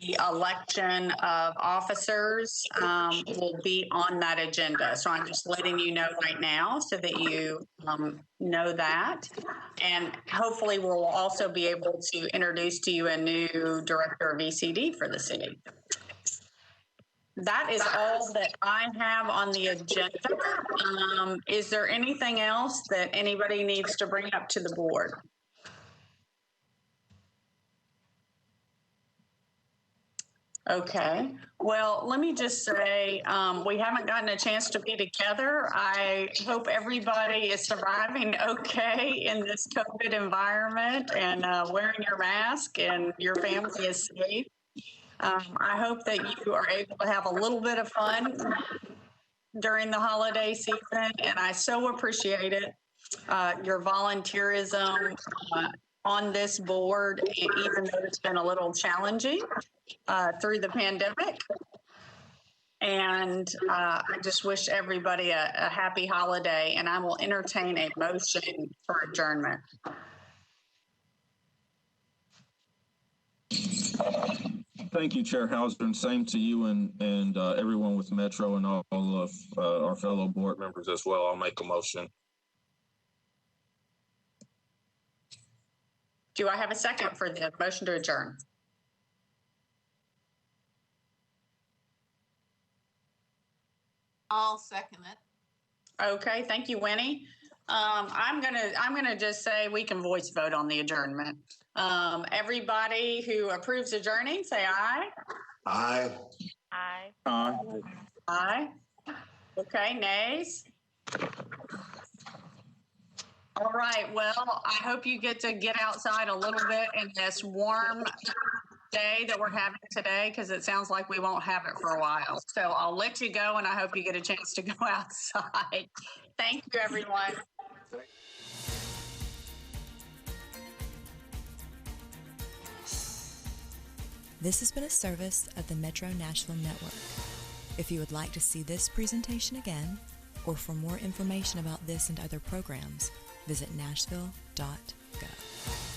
S1: the election of officers will be on that agenda. So I'm just letting you know right now so that you know that. And hopefully we'll also be able to introduce to you a new director of ECD for the city. That is all that I have on the agenda. Is there anything else that anybody needs to bring up to the board? Okay. Well, let me just say, we haven't gotten a chance to be together. I hope everybody is surviving okay in this COVID environment and wearing your mask and your family is safe. I hope that you are able to have a little bit of fun during the holiday season, and I so appreciate it, your volunteerism on this board, even though it's been a little challenging through the pandemic. And I just wish everybody a happy holiday, and I will entertain a motion for adjournment.
S2: Thank you, Chair Hauser, and same to you and everyone with Metro and all of our fellow board members as well. I'll make a motion.
S1: Do I have a second for the motion to adjourn?
S8: I'll second it.
S1: Okay, thank you, Winnie. I'm gonna just say we can voice vote on the adjournment. Everybody who approves adjourning, say aye.
S6: Aye.
S4: Aye.
S2: Aye.
S1: Aye. Okay, nays. All right, well, I hope you get to get outside a little bit in this warm day that we're having today, because it sounds like we won't have it for a while. So I'll let you go, and I hope you get a chance to go outside. Thank you, everyone.
S14: This has been a service of the Metro Nashville Network. If you would like to see this presentation again, or for more information about this and other programs, visit nashville.gov.